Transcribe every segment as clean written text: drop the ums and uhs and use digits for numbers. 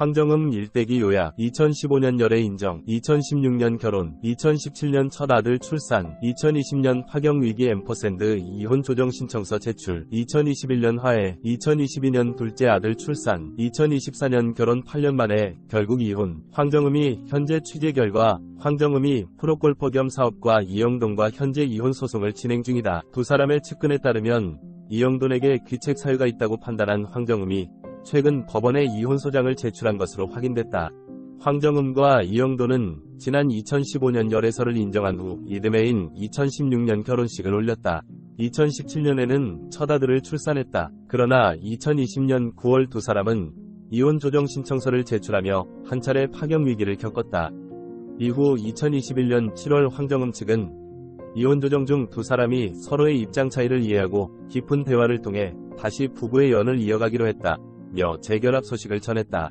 황정음 일대기 요약 2015년 열애 인정 2016년 결혼 2017년 첫 아들 출산 2020년 파경위기 앰퍼샌드 이혼 조정 신청서 제출 2021년 화해 2022년 둘째 아들 출산 2024년 결혼 8년 만에 결국 이혼 황정음이 현재 취재 결과 황정음이 프로골퍼 겸 사업과 이영돈과 현재 이혼 소송을 진행 중이다. 두 사람의 측근에 따르면 이영돈에게 귀책 사유가 있다고 판단한 황정음이 최근 법원에 이혼 소장을 제출한 것으로 확인됐다. 황정음과 이영돈은 지난 2015년 열애설을 인정한 후 이듬해인 2016년 결혼식을 올렸다. 2017년에는 첫 아들을 출산했다. 그러나 2020년 9월 두 사람은 이혼 조정 신청서를 제출하며 한 차례 파경 위기를 겪었다. 이후 2021년 7월 황정음 측은 이혼 조정 중 두 사람이 서로의 입장 차이를 이해하고 깊은 대화를 통해 다시 부부의 연을 이어가기로 했다. 며 재결합 소식을 전했다.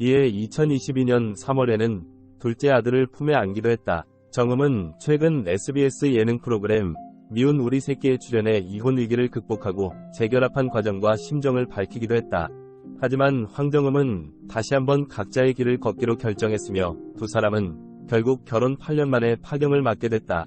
이에 2022년 3월에는 둘째 아들을 품에 안기도 했다. 정음은 최근 SBS 예능 프로그램 미운 우리 새끼에 출연해 이혼 위기를 극복하고 재결합한 과정과 심정을 밝히기도 했다. 하지만 황정음은 다시 한번 각자의 길을 걷기로 결정했으며 두 사람은 결국 결혼 8년 만에 파경을 맞게 됐다.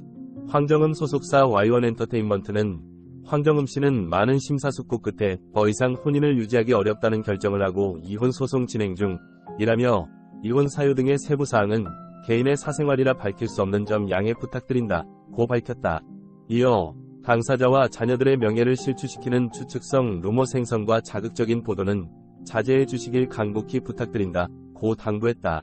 황정음 소속사 Y1 엔터테인먼트는 황정음 씨는 많은 심사숙고 끝에 더 이상 혼인을 유지하기 어렵다는 결정을 하고 이혼 소송 진행 중이라며 이혼 사유 등의 세부 사항은 개인의 사생활이라 밝힐 수 없는 점 양해 부탁드린다 고 밝혔다. 이어 당사자와 자녀들의 명예를 실추시키는 추측성 루머 생성과 자극적인 보도는 자제해 주시길 간곡히 부탁드린다 고 당부했다.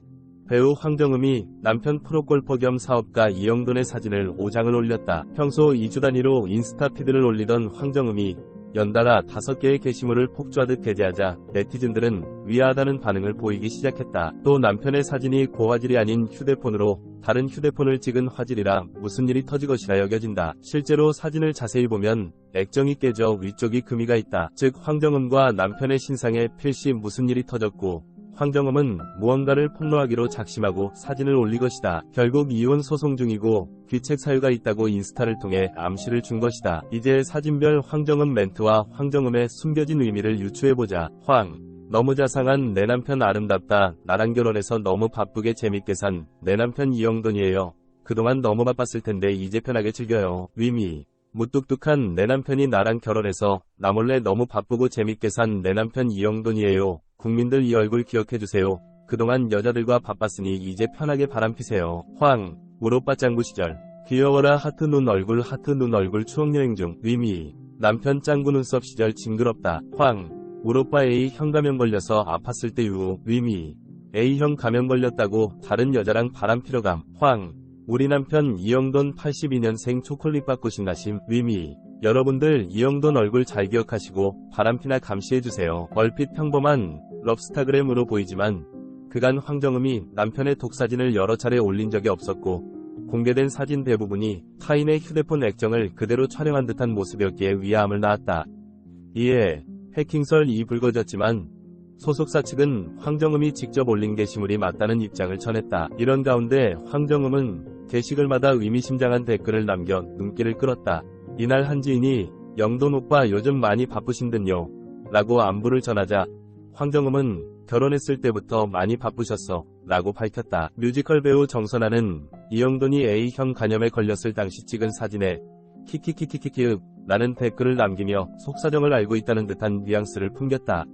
배우 황정음이 남편 프로골퍼 겸 사업가 이영돈의 사진을 5장을 올렸다. 평소 2주 단위로 인스타 피드를 올리던 황정음이 연달아 5개의 게시물을 폭주하듯 게재하자 네티즌들은 위화하다는 반응을 보이기 시작했다. 또 남편의 사진이 고화질이 아닌 휴대폰으로 다른 휴대폰을 찍은 화질이라 무슨 일이 터질 것이라 여겨진다. 실제로 사진을 자세히 보면 액정이 깨져 위쪽이 금이가 있다. 즉 황정음과 남편의 신상에 필시 무슨 일이 터졌고 황정음은 무언가를 폭로하기로 작심하고 사진을 올린 것이다. 결국 이혼 소송 중이고 귀책 사유가 있다고 인스타를 통해 암시를 준 것이다. 이제 사진별 황정음 멘트와 황정음의 숨겨진 의미를 유추해보자. 너무 자상한 내 남편 아름답다. 나랑 결혼해서 너무 바쁘게 재밌게 산 내 남편 이영돈이에요. 그동안 너무 바빴을 텐데 이제 편하게 즐겨요. 위미 무뚝뚝한 내 남편이 나랑 결혼해서 나 몰래 너무 바쁘고 재밌게 산 내 남편 이영돈이에요. 국민들 이 얼굴 기억해주세요. 그동안 여자들과 바빴으니 이제 편하게 바람피세요. 우로빠 짱구 시절 귀여워라 하트 눈 얼굴 추억여행 중 위미 남편 짱구 눈썹 시절 징그럽다. 우로빠 A형 감염 걸려서 아팠을 때 유후 위미 A형 감염 걸렸다고 다른 여자랑 바람피러 감. 우리 남편 이영돈 82년생 초콜릿 받고 신나심 위미 여러분들 이영돈 얼굴 잘 기억하시고 바람피나 감시해주세요. 얼핏 평범한 럽스타그램으로 보이지만 그간 황정음이 남편의 독사진을 여러 차례 올린 적이 없었고 공개된 사진 대부분이 타인의 휴대폰 액정을 그대로 촬영한 듯한 모습이었기에 위화함을 낳았다. 이에 해킹설이 불거졌지만 소속사 측은 황정음이 직접 올린 게시물이 맞다는 입장을 전했다. 이런 가운데 황정음은 게시글마다 의미심장한 댓글을 남겨 눈길을 끌었다. 이날 한 지인이 영돈 오빠 요즘 많이 바쁘신 듯요 라고 안부를 전하자 황정음은 결혼했을 때부터 많이 바쁘셨어 라고 밝혔다. 뮤지컬 배우 정선아는 이영돈이 A형 간염에 걸렸을 당시 찍은 사진에 키키키키키키읍 라는 댓글을 남기며 속사정을 알고 있다는 듯한 뉘앙스를 풍겼다.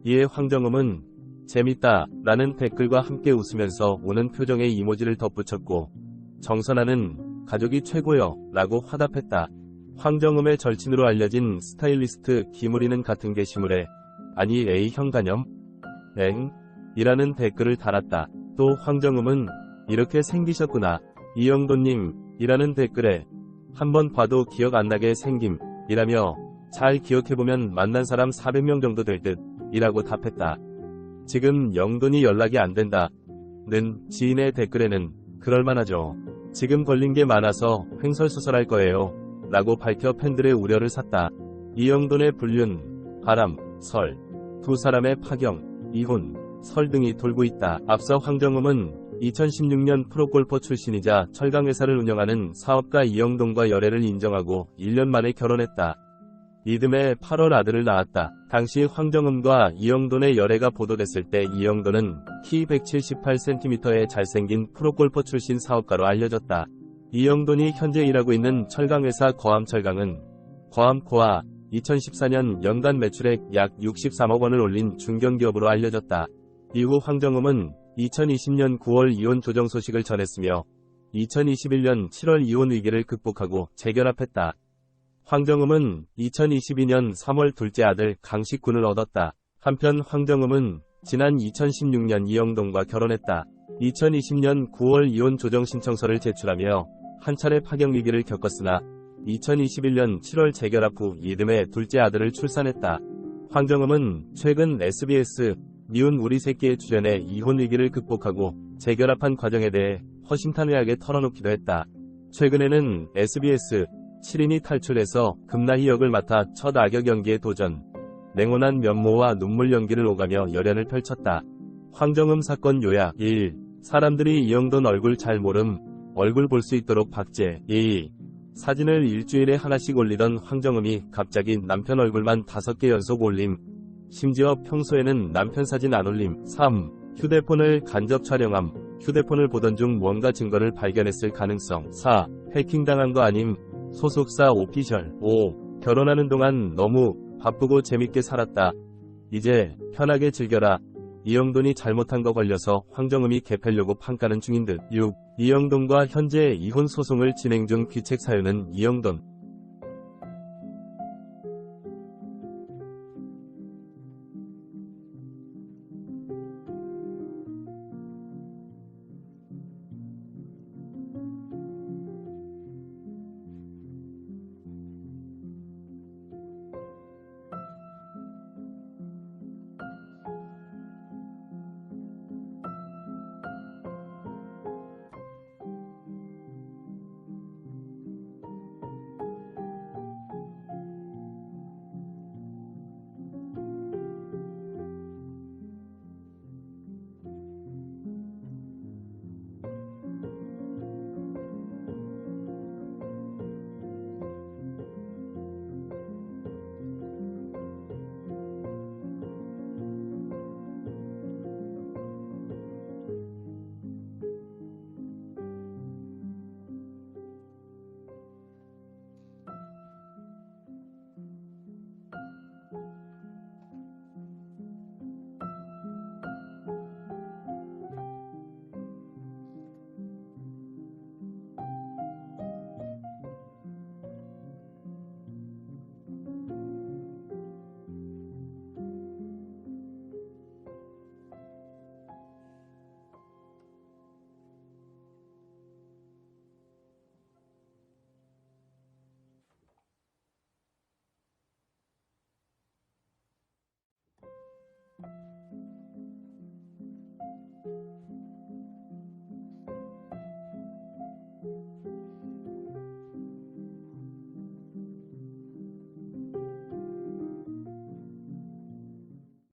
이에 황정음은 재밌다 라는 댓글과 함께 웃으면서 우는 표정의 이모지를 덧붙였고 정선아는 가족이 최고요 라고 화답했다. 황정음의 절친으로 알려진 스타일리스트 김우리는 같은 게시물에 아니 A형 간염? 이라는 댓글을 달았다. 또 황정음은 이렇게 생기셨구나 이영돈님 이라는 댓글에 한번 봐도 기억 안 나게 생김 이라며 잘 기억해보면 만난 사람 400명 정도 될 듯 이라고 답했다. 지금 영돈이 연락이 안 된다 는 지인의 댓글에는 그럴만하죠. 지금 걸린 게 많아서 횡설수설할 거예요 라고 밝혀 팬들의 우려를 샀다. 이영돈의 불륜, 바람, 설, 두 사람의 파경, 이혼, 설 등이 돌고 있다. 앞서 황정음은 2016년 프로골퍼 출신이자 철강회사를 운영하는 사업가 이영돈과 열애를 인정하고 1년 만에 결혼했다. 이듬해 8월 아들을 낳았다. 당시 황정음과 이영돈의 열애가 보도됐을 때 이영돈은 키 178cm의 잘생긴 프로골퍼 출신 사업가로 알려졌다. 이영돈이 현재 일하고 있는 철강회사 거암철강은 거암코아 2014년 연간 매출액 약 63억 원을 올린 중견기업으로 알려졌다. 이후 황정음은 2020년 9월 이혼 조정 소식을 전했으며 2021년 7월 이혼 위기를 극복하고 재결합했다. 황정음은 2022년 3월 둘째 아들 강식군을 얻었다. 한편 황정음은 지난 2016년 이영돈과 결혼했다. 2020년 9월 이혼 조정 신청서를 제출하며 한 차례 파경 위기를 겪었으나 2021년 7월 재결합 후 이듬해 둘째 아들을 출산했다. 황정음은 최근 SBS 미운 우리 새끼에 출연해 이혼 위기를 극복하고 재결합한 과정에 대해 허심탄회하게 털어놓기도 했다. 최근에는 SBS 7인이 탈출해서 금나희 역을 맡아 첫 악역 연기에 도전. 냉온한 면모와 눈물 연기를 오가며 열연을 펼쳤다. 황정음 사건 요약 1. 사람들이 이영돈 얼굴 잘 모름. 얼굴 볼 수 있도록 박제. 2. 사진을 일주일에 하나씩 올리던 황정음이 갑자기 남편 얼굴만 5개 연속 올림. 심지어 평소에는 남편 사진 안 올림. 3. 휴대폰을 간접 촬영함. 휴대폰을 보던 중 뭔가 증거를 발견했을 가능성. 4. 해킹당한 거 아님. 소속사 오피셜. 5. 결혼하는 동안 너무 바쁘고 재밌게 살았다. 이제 편하게 즐겨라. 이영돈이 잘못한 거 걸려서 황정음이 개패려고 판가는 중인 듯. 6. 이영돈과 현재 이혼 소송을 진행 중 귀책 사유는 이영돈